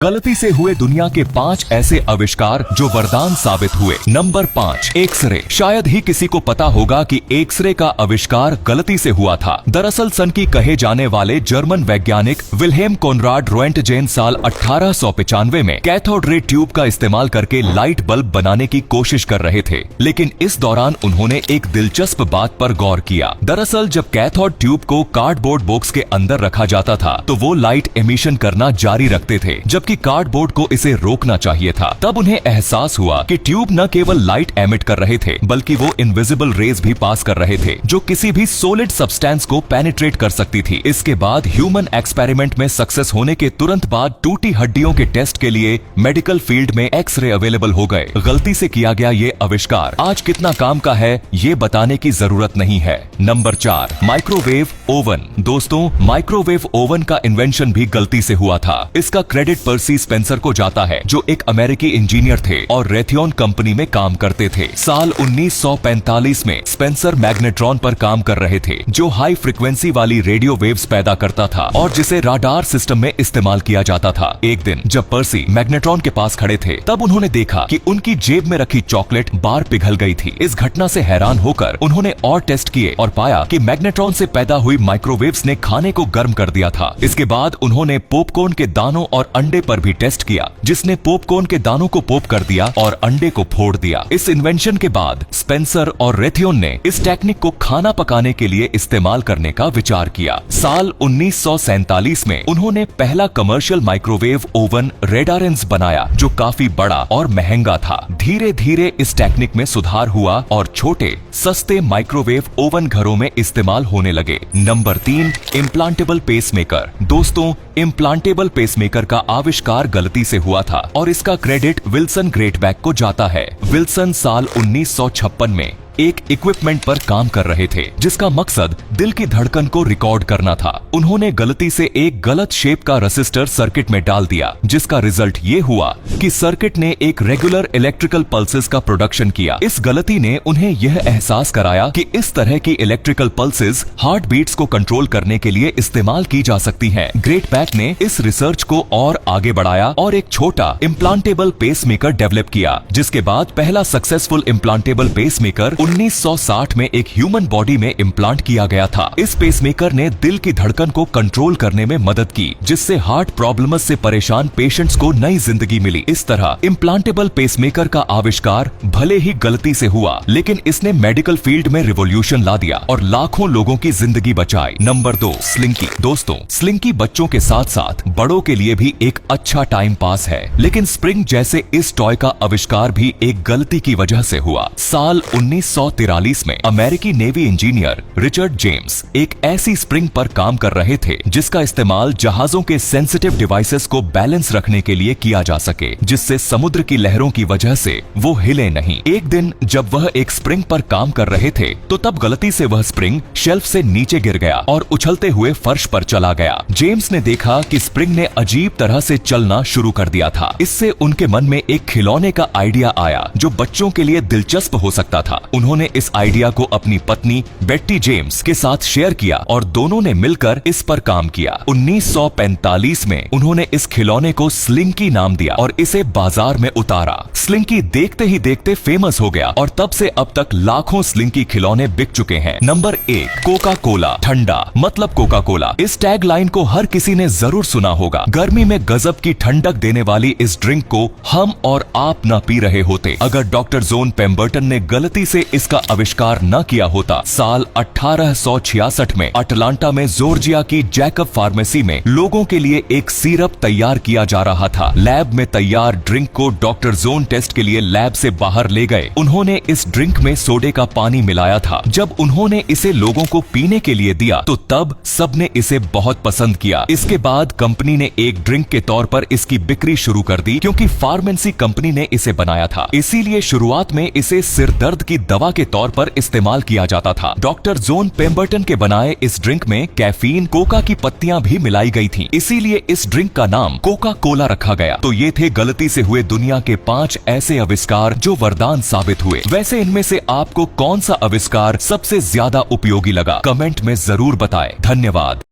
गलती से हुए दुनिया के 5 ऐसे आविष्कार जो वरदान साबित हुए। Number 5, X-ray. शायद ही किसी को पता होगा कि एक्सरे का आविष्कार गलती से हुआ था। दरअसल सन की कहे जाने वाले जर्मन वैज्ञानिक विल्हेम कोनराड रोएंटजेन साल 1895 में कैथोड रे ट्यूब का इस्तेमाल करके लाइट बल्ब बनाने की कोशिश कर रहे थे, लेकिन इस दौरान उन्होंने एक दिलचस्प बात पर गौर किया। दरअसल जब कैथोड ट्यूब को कार्डबोर्ड बॉक्स के अंदर रखा जाता था तो वो लाइट एमिशन करना जारी रखते थे, जबकि कार्डबोर्ड को इसे रोकना चाहिए था। तब उन्हें एहसास हुआ कि ट्यूब न केवल लाइट एमिट कर रहे थे बल्कि वो इनविजिबल रेज भी पास कर रहे थे जो किसी भी सॉलिड सब्सटेंस को पेनिट्रेट कर सकती थी। इसके बाद ह्यूमन एक्सपेरिमेंट में सक्सेस होने के तुरंत बाद टूटी हड्डियों के टेस्ट के लिए मेडिकल फील्ड में एक्सरे अवेलेबल हो गए। गलती से किया गया ये आविष्कार आज कितना काम का है ये बताने की जरूरत नहीं है। Number 4, microwave oven. दोस्तों, माइक्रोवेव ओवन का इन्वेंशन भी गलती से हुआ था। इसका क्रेडिट पर्सी स्पेंसर को जाता है जो एक अमेरिकी इंजीनियर थे और रेथियोन कंपनी में काम करते थे। साल 1945 में स्पेंसर मैग्नेट्रॉन पर काम कर रहे थे जो हाई फ्रिक्वेंसी वाली रेडियो वेव्स पैदा करता था और जिसे राडार सिस्टम में इस्तेमाल किया जाता था। एक दिन जब पर्सी मैग्नेट्रॉन के पास खड़े थे तब उन्होंने देखा कि उनकी जेब में रखी चॉकलेट बार पिघल गई थी। इस घटना से हैरान होकर उन्होंने और टेस्ट किए और पाया कि मैग्नेट्रॉन से पैदा हुई माइक्रोवेव्स ने खाने को गर्म कर दिया था। इसके बाद उन्होंने पॉपकॉर्न के दानों और अंडे पर भी टेस्ट किया जिसने पॉपकॉर्न के दानों को पॉप कर दिया और अंडे को फोड़ दिया। इस इन्वेंशन के बाद स्पेंसर और रेथियोन ने इस टेक्निक को खाना पकाने के लिए इस्तेमाल करने का विचार किया। साल 1947 में उन्होंने पहला कमर्शियल माइक्रोवेव ओवन रेडारेंस बनाया जो काफी बड़ा और महंगा था। धीरे धीरे इस टेक्निक में सुधार हुआ और छोटे सस्ते माइक्रोवेव ओवन घरों में इस्तेमाल होने लगे। Number 3, implantable pacemaker. दोस्तों, इम्प्लांटेबल पेसमेकर का आविष्कार गलती से हुआ था और इसका क्रेडिट विल्सन ग्रेटबैक को जाता है। विल्सन साल 1956 में एक इक्विपमेंट पर काम कर रहे थे जिसका मकसद दिल की धड़कन को रिकॉर्ड करना था। उन्होंने गलती से एक गलत शेप का रेसिस्टर सर्किट में डाल दिया जिसका रिजल्ट ये हुआ कि सर्किट ने एक रेगुलर इलेक्ट्रिकल पल्सेस का प्रोडक्शन किया। इस गलती ने उन्हें यह एहसास कराया कि इस तरह की इलेक्ट्रिकल पल्सेस हार्ट बीट्स को कंट्रोल करने के लिए इस्तेमाल की जा सकती हैं। ग्रेटबैक ने इस रिसर्च को और आगे बढ़ाया और एक छोटा इम्प्लांटेबल पेसमेकर डेवलप किया, जिसके बाद पहला सक्सेसफुल इम्प्लांटेबल पेसमेकर 1960 में एक ह्यूमन बॉडी में इम्प्लांट किया गया था। इस पेसमेकर ने दिल की धड़कन को कंट्रोल करने में मदद की, जिससे हार्ट प्रॉब्लम्स से परेशान पेशेंट्स को नई जिंदगी मिली। इस तरह इम्प्लांटेबल पेसमेकर का आविष्कार भले ही गलती से हुआ, लेकिन इसने मेडिकल फील्ड में रिवॉल्यूशन ला दिया और लाखों लोगों की जिंदगी बचाई। Number 2, slinky. दोस्तों, स्लिंकी बच्चों के साथ साथ बड़ों के लिए भी एक अच्छा टाइम पास है, लेकिन स्प्रिंग जैसे इस टॉय का आविष्कार भी एक गलती की वजह से हुआ। साल 1943 में अमेरिकी नेवी इंजीनियर रिचर्ड जेम्स एक ऐसी स्प्रिंग पर काम कर रहे थे जिसका इस्तेमाल जहाजों के सेंसिटिव डिवाइसेस को बैलेंस रखने के लिए किया जा सके, जिससे समुद्र की लहरों की वजह से वो हिले नहीं। एक दिन जब वह एक स्प्रिंग पर काम कर रहे थे तो तब गलती से वह स्प्रिंग शेल्फ से नीचे गिर गया और उछलते हुए फर्श पर चला गया। जेम्स ने देखा कि स्प्रिंग ने अजीब तरह से चलना शुरू कर दिया था। इससे उनके मन में एक खिलौने का आइडिया आया जो बच्चों के लिए दिलचस्प हो सकता था। उन्होंने इस आइडिया को अपनी पत्नी बेट्टी जेम्स के साथ शेयर किया और दोनों ने मिलकर इस पर काम किया। 1945 में उन्होंने इस खिलौने को स्लिंकी नाम दिया और इसे बाजार में उतारा। स्लिंकी देखते ही देखते फेमस हो गया और तब से अब तक लाखों स्लिंकी खिलौने बिक चुके हैं। Number 1, Coca Cola. ठंडा मतलब कोका कोला। इस टैग लाइन को हर किसी ने जरूर सुना होगा। गर्मी में गजब की ठंडक देने वाली इस ड्रिंक को हम और आप न पी रहे होते अगर डॉक्टर जोन पेम्बर्टन ने गलती से इसका आविष्कार न किया होता। साल 1866 में अटलांटा में जॉर्जिया की जैकब फार्मेसी में लोगों के लिए एक सिरप तैयार किया जा रहा था। लैब में तैयार ड्रिंक को डॉक्टर जोन टेस्ट के लिए लैब से बाहर ले गए। उन्होंने इस ड्रिंक में सोडे का पानी मिलाया था। जब उन्होंने इसे लोगों को पीने के लिए दिया तो तब सबने इसे बहुत पसंद किया। इसके बाद कंपनी ने एक ड्रिंक के तौर पर इसकी बिक्री शुरू कर दी क्योंकि फार्मेसी कंपनी ने इसे बनाया था। इसीलिए शुरुआत में इसे सिर दर्द की दवा के तौर पर इस्तेमाल किया जाता था। डॉक्टर जोन पेम्बर्टन के बनाए इस ड्रिंक में कैफीन, कोका की पत्तियां भी मिलाई गई थीं। इसीलिए इस ड्रिंक का नाम कोका कोला रखा गया। तो ये थे गलती से हुए दुनिया के 5 ऐसे आविष्कार जो वरदान साबित हुए। वैसे इनमें से आपको कौन सा आविष्कार सबसे ज्यादा उपयोगी लगा? कमेंट में जरूर बताएं। धन्यवाद।